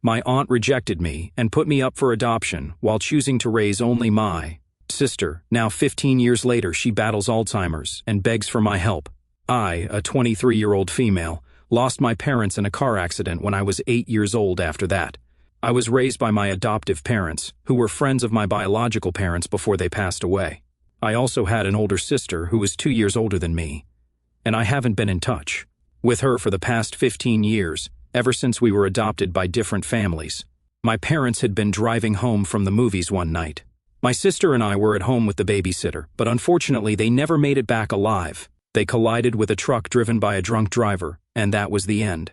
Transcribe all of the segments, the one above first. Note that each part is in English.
My aunt rejected me and put me up for adoption while choosing to raise only my sister. Now 15 years later, she battles Alzheimer's and begs for my help. I, a 23-year-old female, lost my parents in a car accident when I was 8 years old after that. I was raised by my adoptive parents, who were friends of my biological parents before they passed away. I also had an older sister who was 2 years older than me, and I haven't been in touch with her for the past 15 years, ever since we were adopted by different families. My parents had been driving home from the movies one night. My sister and I were at home with the babysitter, but unfortunately they never made it back alive. They collided with a truck driven by a drunk driver, and that was the end.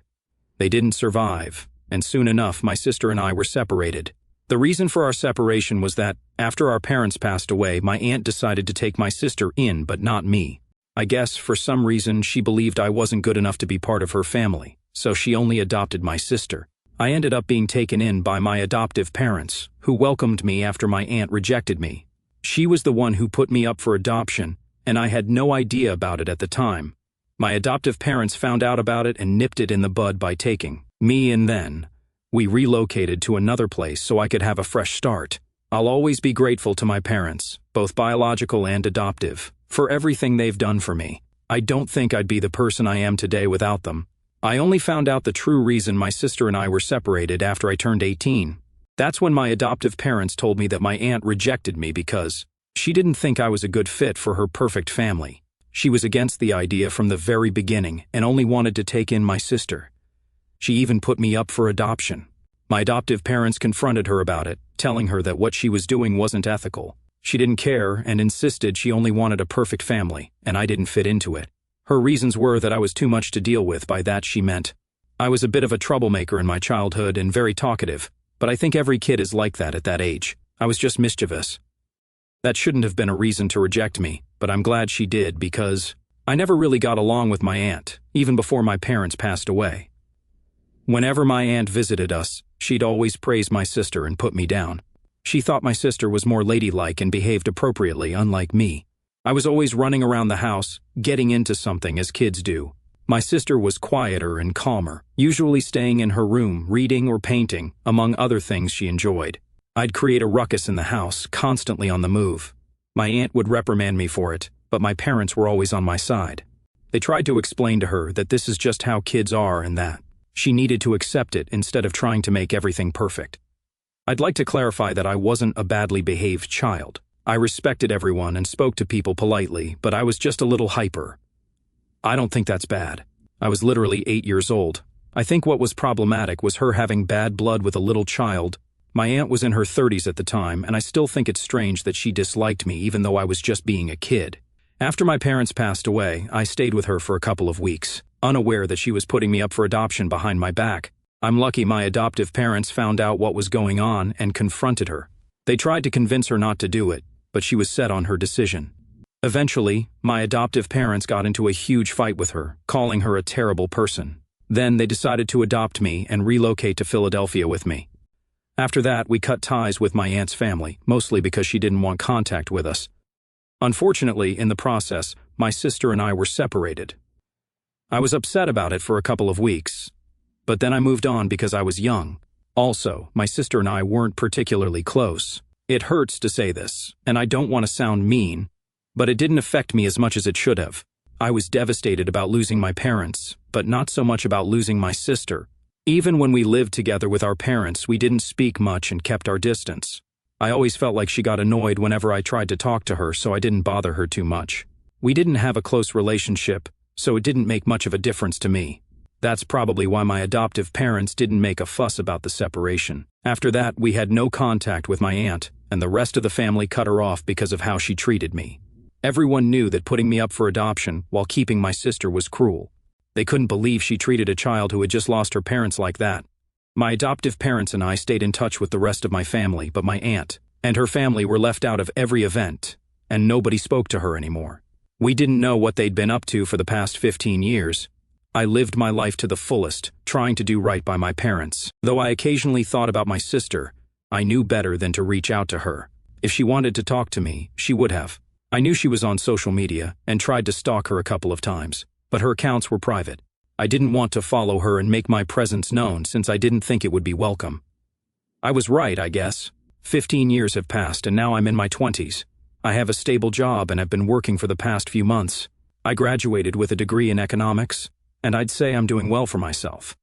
They didn't survive, and soon enough my sister and I were separated. The reason for our separation was that, after our parents passed away, my aunt decided to take my sister in, but not me. I guess, for some reason, she believed I wasn't good enough to be part of her family, so she only adopted my sister. I ended up being taken in by my adoptive parents, who welcomed me after my aunt rejected me. She was the one who put me up for adoption, and I had no idea about it at the time. My adoptive parents found out about it and nipped it in the bud by taking me in. Then we relocated to another place so I could have a fresh start. I'll always be grateful to my parents, both biological and adoptive, for everything they've done for me. I don't think I'd be the person I am today without them. I only found out the true reason my sister and I were separated after I turned 18. That's when my adoptive parents told me that my aunt rejected me because she didn't think I was a good fit for her perfect family. She was against the idea from the very beginning and only wanted to take in my sister. She even put me up for adoption. My adoptive parents confronted her about it, telling her that what she was doing wasn't ethical. She didn't care and insisted she only wanted a perfect family, and I didn't fit into it. Her reasons were that I was too much to deal with. By that she meant I was a bit of a troublemaker in my childhood and very talkative, but I think every kid is like that at that age. I was just mischievous. That shouldn't have been a reason to reject me, but I'm glad she did because I never really got along with my aunt, even before my parents passed away. Whenever my aunt visited us, she'd always praise my sister and put me down. She thought my sister was more ladylike and behaved appropriately, unlike me. I was always running around the house, getting into something as kids do. My sister was quieter and calmer, usually staying in her room, reading or painting, among other things she enjoyed. I'd create a ruckus in the house, constantly on the move. My aunt would reprimand me for it, but my parents were always on my side. They tried to explain to her that this is just how kids are and that she needed to accept it instead of trying to make everything perfect. I'd like to clarify that I wasn't a badly behaved child. I respected everyone and spoke to people politely, but I was just a little hyper. I don't think that's bad. I was literally 8 years old. I think what was problematic was her having bad blood with a little child. My aunt was in her 30s at the time, and I still think it's strange that she disliked me even though I was just being a kid. After my parents passed away, I stayed with her for a couple of weeks, unaware that she was putting me up for adoption behind my back. I'm lucky my adoptive parents found out what was going on and confronted her. They tried to convince her not to do it, but she was set on her decision. Eventually, my adoptive parents got into a huge fight with her, calling her a terrible person. Then they decided to adopt me and relocate to Philadelphia with me. After that, we cut ties with my aunt's family, mostly because she didn't want contact with us. Unfortunately, in the process, my sister and I were separated. I was upset about it for a couple of weeks, but then I moved on because I was young. Also, my sister and I weren't particularly close. It hurts to say this, and I don't want to sound mean, but it didn't affect me as much as it should have. I was devastated about losing my parents, but not so much about losing my sister. Even when we lived together with our parents, we didn't speak much and kept our distance. I always felt like she got annoyed whenever I tried to talk to her, so I didn't bother her too much. We didn't have a close relationship, so it didn't make much of a difference to me. That's probably why my adoptive parents didn't make a fuss about the separation. After that, we had no contact with my aunt, and the rest of the family cut her off because of how she treated me. Everyone knew that putting me up for adoption while keeping my sister was cruel. They couldn't believe she treated a child who had just lost her parents like that. My adoptive parents and I stayed in touch with the rest of my family, but my aunt and her family were left out of every event, and nobody spoke to her anymore. We didn't know what they'd been up to for the past 15 years. I lived my life to the fullest, trying to do right by my parents. Though I occasionally thought about my sister, I knew better than to reach out to her. If she wanted to talk to me, she would have. I knew she was on social media and tried to stalk her a couple of times, but her accounts were private. I didn't want to follow her and make my presence known since I didn't think it would be welcome. I was right, I guess. 15 years have passed and now I'm in my 20s. I have a stable job and have been working for the past few months. I graduated with a degree in economics, and I'd say I'm doing well for myself.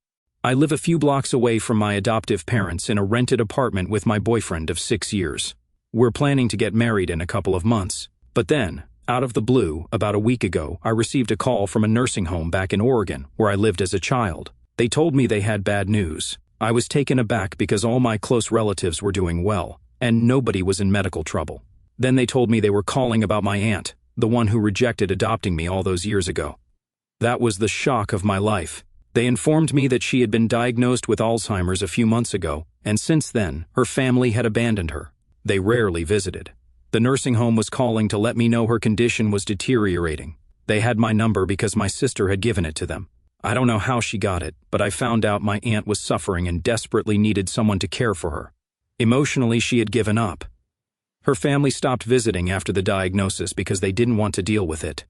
I live a few blocks away from my adoptive parents in a rented apartment with my boyfriend of 6 years. We're planning to get married in a couple of months. But then, out of the blue, about a week ago, I received a call from a nursing home back in Oregon, where I lived as a child. They told me they had bad news. I was taken aback because all my close relatives were doing well, and nobody was in medical trouble. Then they told me they were calling about my aunt, the one who rejected adopting me all those years ago. That was the shock of my life. They informed me that she had been diagnosed with Alzheimer's a few months ago, and since then, her family had abandoned her. They rarely visited. The nursing home was calling to let me know her condition was deteriorating. They had my number because my sister had given it to them. I don't know how she got it, but I found out my aunt was suffering and desperately needed someone to care for her. Emotionally, she had given up. Her family stopped visiting after the diagnosis because they didn't want to deal with it.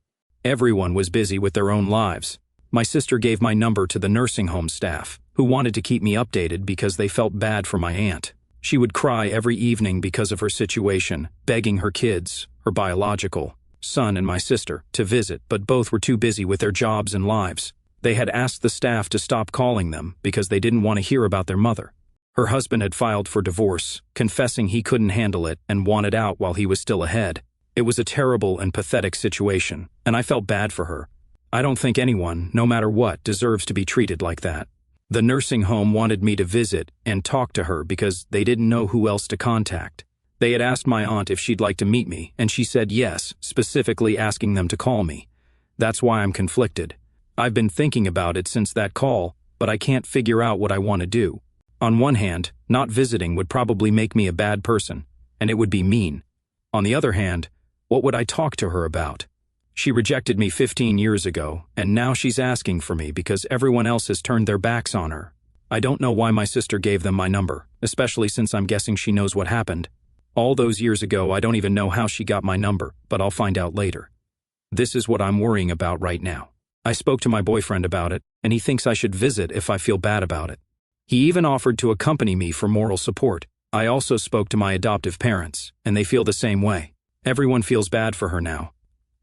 Everyone was busy with their own lives. My sister gave my number to the nursing home staff, who wanted to keep me updated because they felt bad for my aunt. She would cry every evening because of her situation, begging her kids, her biological son and my sister, to visit, but both were too busy with their jobs and lives. They had asked the staff to stop calling them because they didn't want to hear about their mother. Her husband had filed for divorce, confessing he couldn't handle it and wanted out while he was still ahead. It was a terrible and pathetic situation, and I felt bad for her. I don't think anyone, no matter what, deserves to be treated like that. The nursing home wanted me to visit and talk to her because they didn't know who else to contact. They had asked my aunt if she'd like to meet me, and she said yes, specifically asking them to call me. That's why I'm conflicted. I've been thinking about it since that call, but I can't figure out what I want to do. On one hand, not visiting would probably make me a bad person, and it would be mean. On the other hand, what would I talk to her about? She rejected me 15 years ago, and now she's asking for me because everyone else has turned their backs on her. I don't know why my sister gave them my number, especially since I'm guessing she knows what happened. All those years ago, I don't even know how she got my number, but I'll find out later. This is what I'm worrying about right now. I spoke to my boyfriend about it, and he thinks I should visit if I feel bad about it. He even offered to accompany me for moral support. I also spoke to my adoptive parents, and they feel the same way. Everyone feels bad for her now.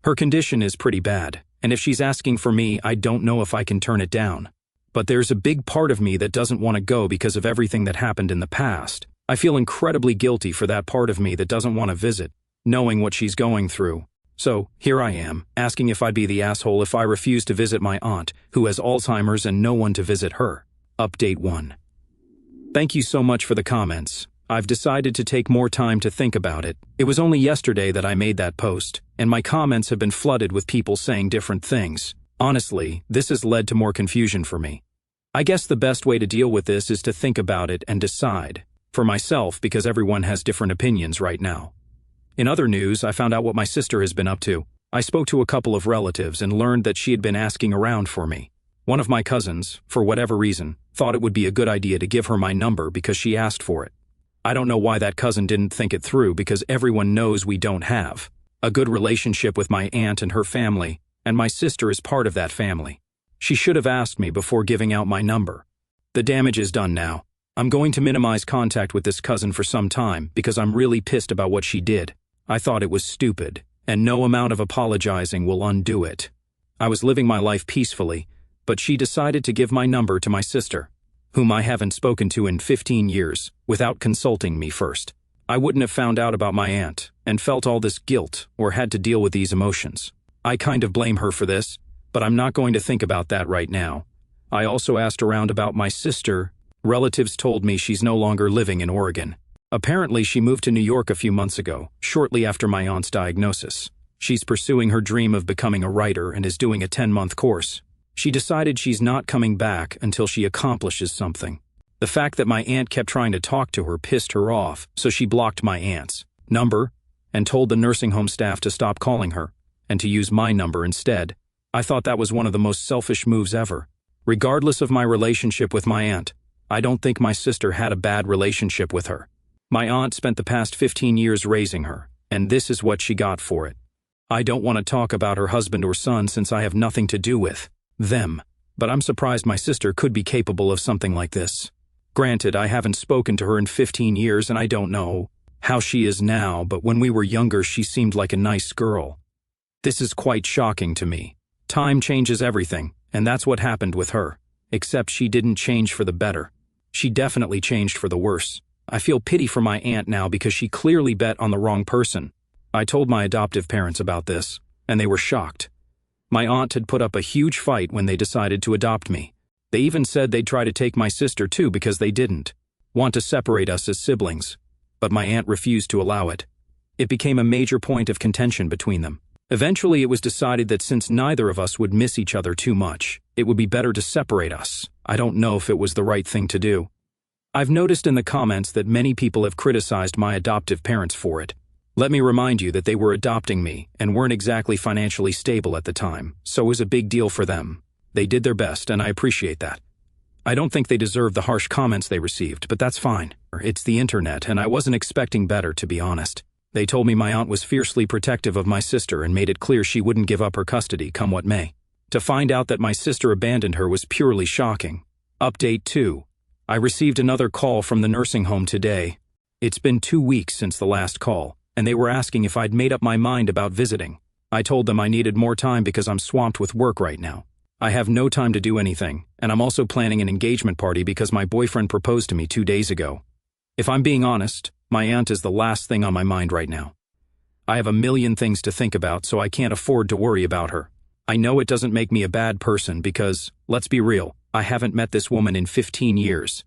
Her condition is pretty bad, and if she's asking for me, I don't know if I can turn it down. But there's a big part of me that doesn't want to go because of everything that happened in the past. I feel incredibly guilty for that part of me that doesn't want to visit, knowing what she's going through. So, here I am, asking if I'd be the asshole if I refuse to visit my aunt, who has Alzheimer's and no one to visit her. Update 1. Thank you so much for the comments. I've decided to take more time to think about it. It was only yesterday that I made that post, and my comments have been flooded with people saying different things. Honestly, this has led to more confusion for me. I guess the best way to deal with this is to think about it and decide. For myself, because everyone has different opinions right now. In other news, I found out what my sister has been up to. I spoke to a couple of relatives and learned that she had been asking around for me. One of my cousins, for whatever reason, thought it would be a good idea to give her my number because she asked for it. I don't know why that cousin didn't think it through because everyone knows we don't have a good relationship with my aunt and her family, and my sister is part of that family. She should have asked me before giving out my number. The damage is done now. I'm going to minimize contact with this cousin for some time because I'm really pissed about what she did. I thought it was stupid, and no amount of apologizing will undo it. I was living my life peacefully, but she decided to give my number to my sister, whom I haven't spoken to in 15 years, without consulting me first. I wouldn't have found out about my aunt, and felt all this guilt, or had to deal with these emotions. I kind of blame her for this, but I'm not going to think about that right now. I also asked around about my sister. Relatives told me she's no longer living in Oregon. Apparently, she moved to New York a few months ago, shortly after my aunt's diagnosis. She's pursuing her dream of becoming a writer and is doing a 10-month course. She decided she's not coming back until she accomplishes something. The fact that my aunt kept trying to talk to her pissed her off, so she blocked my aunt's number and told the nursing home staff to stop calling her and to use my number instead. I thought that was one of the most selfish moves ever. Regardless of my relationship with my aunt, I don't think my sister had a bad relationship with her. My aunt spent the past 15 years raising her, and this is what she got for it. I don't want to talk about her husband or son since I have nothing to do with them, but I'm surprised my sister could be capable of something like this. Granted, I haven't spoken to her in 15 years and I don't know how she is now, but when we were younger she seemed like a nice girl. This is quite shocking to me. Time changes everything, and that's what happened with her. Except she didn't change for the better. She definitely changed for the worse. I feel pity for my aunt now because she clearly bet on the wrong person. I told my adoptive parents about this, and they were shocked. My aunt had put up a huge fight when they decided to adopt me. They even said they'd try to take my sister too because they didn't want to separate us as siblings. But my aunt refused to allow it. It became a major point of contention between them. Eventually, it was decided that since neither of us would miss each other too much, it would be better to separate us. I don't know if it was the right thing to do. I've noticed in the comments that many people have criticized my adoptive parents for it. Let me remind you that they were adopting me and weren't exactly financially stable at the time, so it was a big deal for them. They did their best, and I appreciate that. I don't think they deserve the harsh comments they received, but that's fine. It's the internet, and I wasn't expecting better, to be honest. They told me my aunt was fiercely protective of my sister and made it clear she wouldn't give up her custody, come what may. To find out that my sister abandoned her was purely shocking. Update 2. I received another call from the nursing home today. It's been 2 weeks since the last call, and they were asking if I'd made up my mind about visiting. I told them I needed more time because I'm swamped with work right now. I have no time to do anything, and I'm also planning an engagement party because my boyfriend proposed to me 2 days ago. If I'm being honest, my aunt is the last thing on my mind right now. I have a million things to think about, so I can't afford to worry about her. I know it doesn't make me a bad person because, let's be real, I haven't met this woman in 15 years.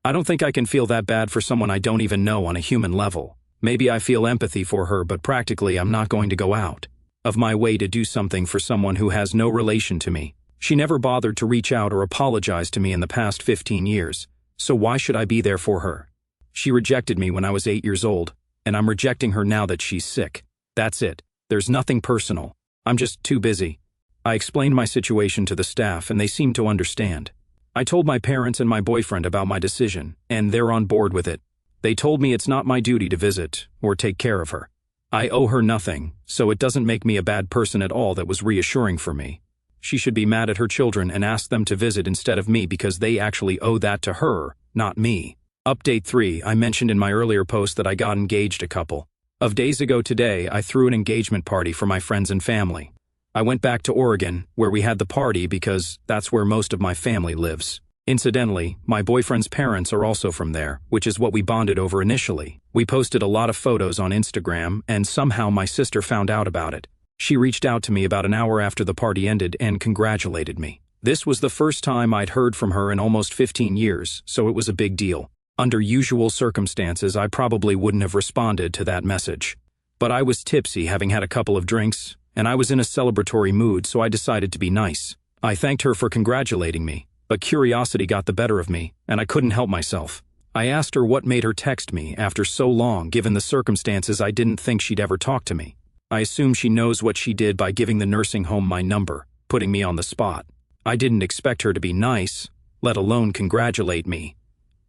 I don't think I can feel that bad for someone I don't even know on a human level. Maybe I feel empathy for her, but practically I'm not going to go out of my way to do something for someone who has no relation to me. She never bothered to reach out or apologize to me in the past 15 years, so why should I be there for her? She rejected me when I was 8 years old, and I'm rejecting her now that she's sick. That's it. There's nothing personal. I'm just too busy. I explained my situation to the staff, and they seemed to understand. I told my parents and my boyfriend about my decision, and they're on board with it. They told me it's not my duty to visit or take care of her. I owe her nothing, so it doesn't make me a bad person at all. That was reassuring for me. She should be mad at her children and ask them to visit instead of me because they actually owe that to her, not me. Update 3. I mentioned in my earlier post that I got engaged a couple of days ago today. I threw an engagement party for my friends and family. I went back to Oregon, where we had the party because that's where most of my family lives. Incidentally, my boyfriend's parents are also from there, which is what we bonded over initially. We posted a lot of photos on Instagram, and somehow my sister found out about it. She reached out to me about an hour after the party ended and congratulated me. This was the first time I'd heard from her in almost 15 years, so it was a big deal. Under usual circumstances, I probably wouldn't have responded to that message. But I was tipsy, having had a couple of drinks, and I was in a celebratory mood, so I decided to be nice. I thanked her for congratulating me, but curiosity got the better of me, and I couldn't help myself. I asked her what made her text me after so long. Given the circumstances, I didn't think she'd ever talk to me. I assume she knows what she did by giving the nursing home my number, putting me on the spot. I didn't expect her to be nice, let alone congratulate me.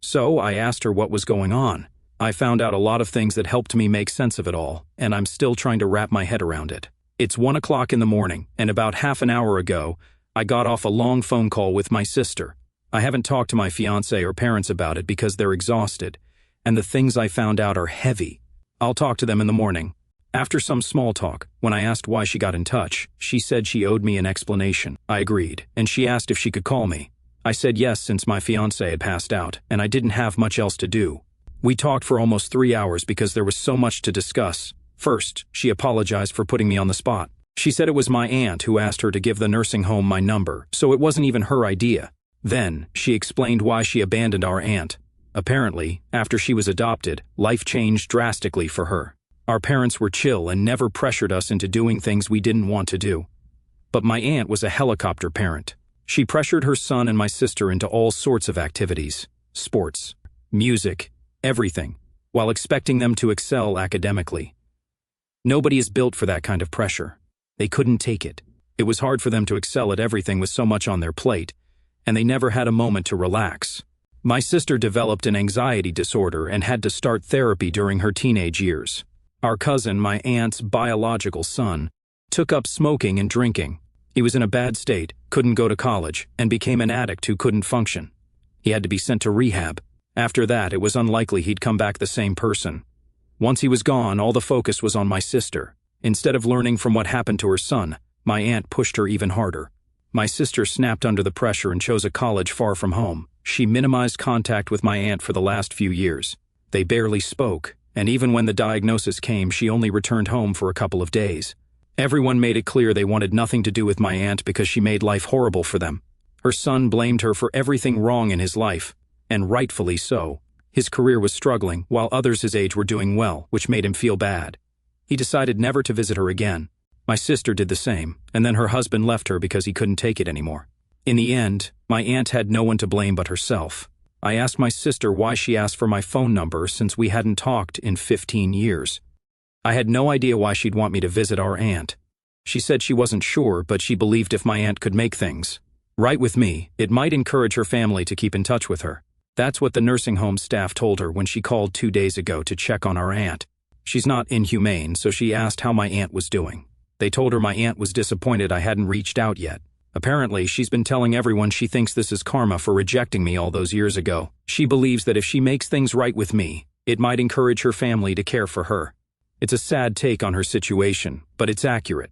So I asked her what was going on. I found out a lot of things that helped me make sense of it all, and I'm still trying to wrap my head around it. It's 1 o'clock in the morning, and about half an hour ago, I got off a long phone call with my sister. I haven't talked to my fiancé or parents about it because they're exhausted, and the things I found out are heavy. I'll talk to them in the morning. After some small talk, when I asked why she got in touch, she said she owed me an explanation. I agreed, and she asked if she could call me. I said yes since my fiancé had passed out, and I didn't have much else to do. We talked for almost 3 hours because there was so much to discuss. First, she apologized for putting me on the spot. She said it was my aunt who asked her to give the nursing home my number, so it wasn't even her idea. Then, she explained why she abandoned our aunt. Apparently, after she was adopted, life changed drastically for her. Our parents were chill and never pressured us into doing things we didn't want to do. But my aunt was a helicopter parent. She pressured her son and my sister into all sorts of activities, sports, music, everything, while expecting them to excel academically. Nobody is built for that kind of pressure. They couldn't take it. It was hard for them to excel at everything with so much on their plate, and they never had a moment to relax. My sister developed an anxiety disorder and had to start therapy during her teenage years. Our cousin, my aunt's biological son, took up smoking and drinking. He was in a bad state, couldn't go to college, and became an addict who couldn't function. He had to be sent to rehab. After that, it was unlikely he'd come back the same person. Once he was gone, all the focus was on my sister. Instead of learning from what happened to her son, my aunt pushed her even harder. My sister snapped under the pressure and chose a college far from home. She minimized contact with my aunt for the last few years. They barely spoke, and even when the diagnosis came, she only returned home for a couple of days. Everyone made it clear they wanted nothing to do with my aunt because she made life horrible for them. Her son blamed her for everything wrong in his life, and rightfully so. His career was struggling, while others his age were doing well, which made him feel bad. He decided never to visit her again. My sister did the same, and then her husband left her because he couldn't take it anymore. In the end, my aunt had no one to blame but herself. I asked my sister why she asked for my phone number since we hadn't talked in 15 years. I had no idea why she'd want me to visit our aunt. She said she wasn't sure, but she believed if my aunt could make things right with me, it might encourage her family to keep in touch with her. That's what the nursing home staff told her when she called 2 days ago to check on our aunt. She's not inhumane, so she asked how my aunt was doing. They told her my aunt was disappointed I hadn't reached out yet. Apparently, she's been telling everyone she thinks this is karma for rejecting me all those years ago. She believes that if she makes things right with me, it might encourage her family to care for her. It's a sad take on her situation, but it's accurate.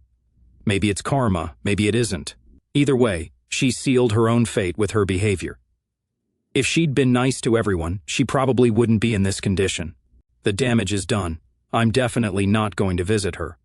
Maybe it's karma, maybe it isn't. Either way, she sealed her own fate with her behavior. If she'd been nice to everyone, she probably wouldn't be in this condition. The damage is done. I'm definitely not going to visit her.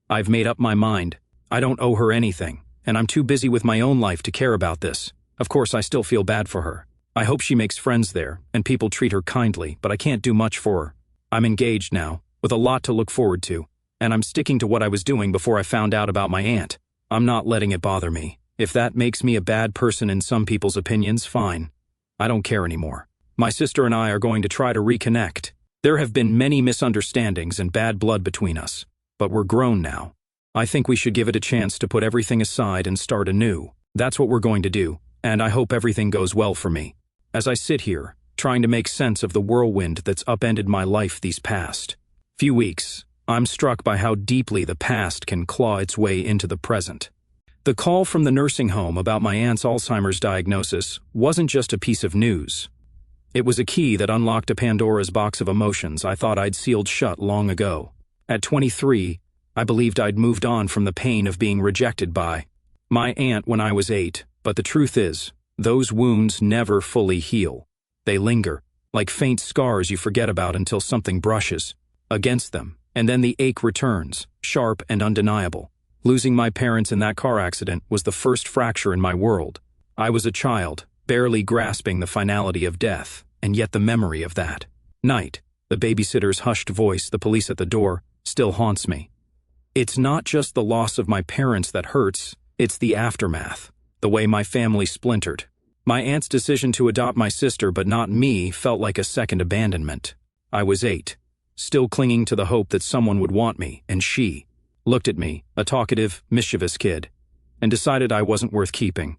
I've made up my mind. I don't owe her anything, and I'm too busy with my own life to care about this. Of course, I still feel bad for her. I hope she makes friends there, and people treat her kindly, but I can't do much for her. I'm engaged now, with a lot to look forward to, and I'm sticking to what I was doing before I found out about my aunt. I'm not letting it bother me. If that makes me a bad person in some people's opinions, fine. I don't care anymore. My sister and I are going to try to reconnect. There have been many misunderstandings and bad blood between us, but we're grown now. I think we should give it a chance to put everything aside and start anew. That's what we're going to do, and I hope everything goes well for me. As I sit here, trying to make sense of the whirlwind that's upended my life these past few weeks, I'm struck by how deeply the past can claw its way into the present. The call from the nursing home about my aunt's Alzheimer's diagnosis wasn't just a piece of news. It was a key that unlocked a Pandora's box of emotions I thought I'd sealed shut long ago. At 23, I believed I'd moved on from the pain of being rejected by my aunt when I was 8, but the truth is, those wounds never fully heal. They linger, like faint scars you forget about until something brushes against them, and then the ache returns, sharp and undeniable. Losing my parents in that car accident was the first fracture in my world. I was a child, barely grasping the finality of death, and yet the memory of that night, the babysitter's hushed voice, the police at the door, still haunts me. It's not just the loss of my parents that hurts, it's the aftermath, the way my family splintered. My aunt's decision to adopt my sister but not me felt like a second abandonment. I was 8, still clinging to the hope that someone would want me, and she looked at me, a talkative, mischievous kid, and decided I wasn't worth keeping.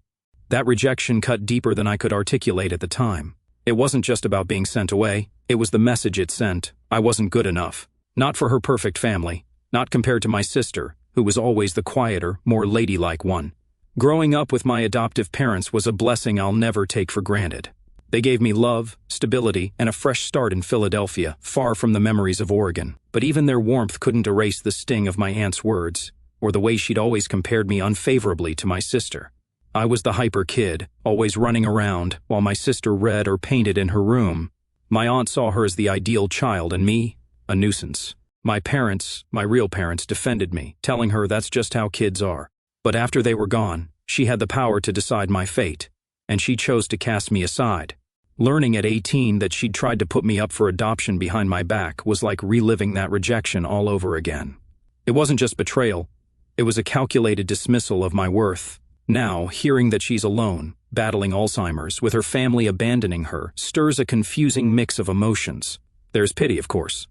That rejection cut deeper than I could articulate at the time. It wasn't just about being sent away, it was the message it sent. I wasn't good enough. Not for her perfect family, not compared to my sister, who was always the quieter, more ladylike one. Growing up with my adoptive parents was a blessing I'll never take for granted. They gave me love, stability, and a fresh start in Philadelphia, far from the memories of Oregon. But even their warmth couldn't erase the sting of my aunt's words, or the way she'd always compared me unfavorably to my sister. I was the hyper kid, always running around, while my sister read or painted in her room. My aunt saw her as the ideal child, and me, a nuisance. My parents, my real parents, defended me, telling her that's just how kids are. But after they were gone, she had the power to decide my fate, and she chose to cast me aside. Learning at 18 that she'd tried to put me up for adoption behind my back was like reliving that rejection all over again. It wasn't just betrayal, it was a calculated dismissal of my worth. Now, hearing that she's alone, battling Alzheimer's, with her family abandoning her, stirs a confusing mix of emotions. There's pity, of course.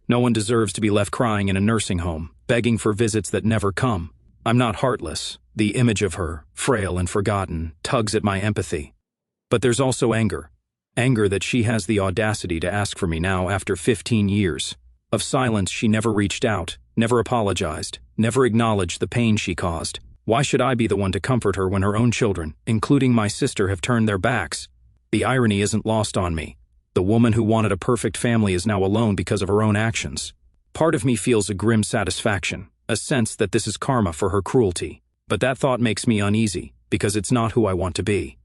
No one deserves to be left crying in a nursing home, begging for visits that never come. I'm not heartless. The image of her, frail and forgotten, tugs at my empathy. But there's also anger. Anger that she has the audacity to ask for me now after 15 years. Of silence, she never reached out, never apologized, never acknowledged the pain she caused. Why should I be the one to comfort her when her own children, including my sister, have turned their backs? The irony isn't lost on me. The woman who wanted a perfect family is now alone because of her own actions. Part of me feels a grim satisfaction, a sense that this is karma for her cruelty. But that thought makes me uneasy, because it's not who I want to be.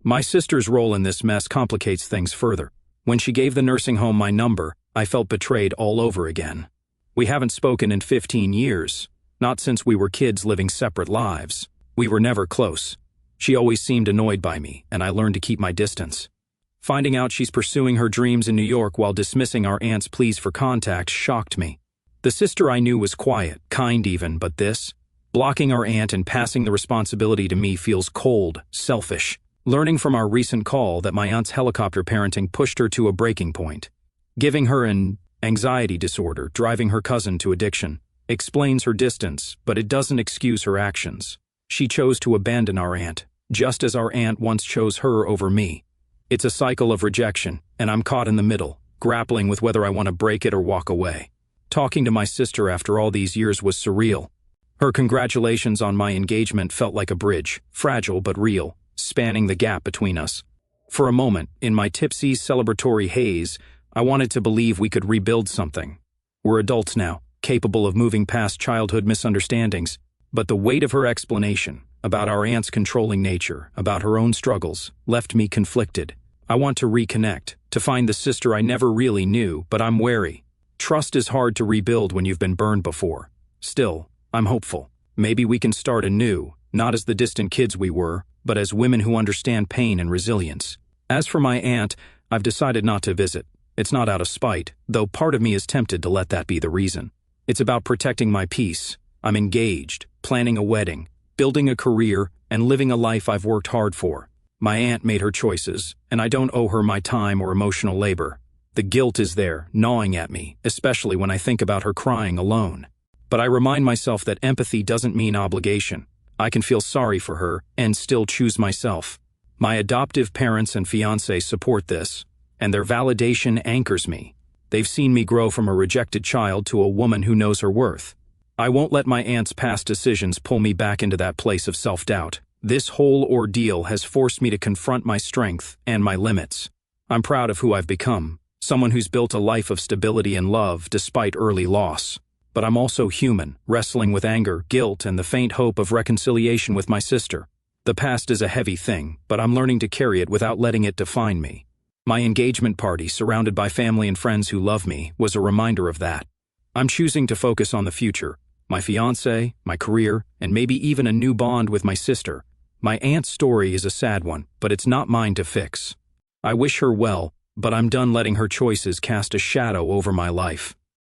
My sister's role in this mess complicates things further. When she gave the nursing home my number, I felt betrayed all over again. We haven't spoken in 15 years. Not since we were kids living separate lives. We were never close. She always seemed annoyed by me, and I learned to keep my distance. Finding out she's pursuing her dreams in New York while dismissing our aunt's pleas for contact shocked me. The sister I knew was quiet, kind even, but this? Blocking our aunt and passing the responsibility to me feels cold, selfish. Learning from our recent call that my aunt's helicopter parenting pushed her to a breaking point. Giving her an anxiety disorder, driving her cousin to addiction. Explains her distance, but it doesn't excuse her actions. She chose to abandon our aunt, just as our aunt once chose her over me. It's a cycle of rejection, and I'm caught in the middle, grappling with whether I want to break it or walk away. Talking to my sister after all these years was surreal. Her congratulations on my engagement felt like a bridge, fragile but real, spanning the gap between us. For a moment, in my tipsy, celebratory haze, I wanted to believe we could rebuild something. We're adults now, capable of moving past childhood misunderstandings, but the weight of her explanation, about our aunt's controlling nature, about her own struggles, left me conflicted. I want to reconnect, to find the sister I never really knew, but I'm wary. Trust is hard to rebuild when you've been burned before. Still, I'm hopeful. Maybe we can start anew, not as the distant kids we were, but as women who understand pain and resilience. As for my aunt, I've decided not to visit. It's not out of spite, though part of me is tempted to let that be the reason. It's about protecting my peace. I'm engaged, planning a wedding, building a career, and living a life I've worked hard for. My aunt made her choices, and I don't owe her my time or emotional labor. The guilt is there, gnawing at me, especially when I think about her crying alone. But I remind myself that empathy doesn't mean obligation. I can feel sorry for her and still choose myself. My adoptive parents and fiancé support this, and their validation anchors me. They've seen me grow from a rejected child to a woman who knows her worth. I won't let my aunt's past decisions pull me back into that place of self-doubt. This whole ordeal has forced me to confront my strength and my limits. I'm proud of who I've become, someone who's built a life of stability and love despite early loss. But I'm also human, wrestling with anger, guilt, and the faint hope of reconciliation with my sister. The past is a heavy thing, but I'm learning to carry it without letting it define me. My engagement party, surrounded by family and friends who love me, was a reminder of that. I'm choosing to focus on the future, my fiancé, my career, and maybe even a new bond with my sister. My aunt's story is a sad one, but it's not mine to fix. I wish her well, but I'm done letting her choices cast a shadow over my life.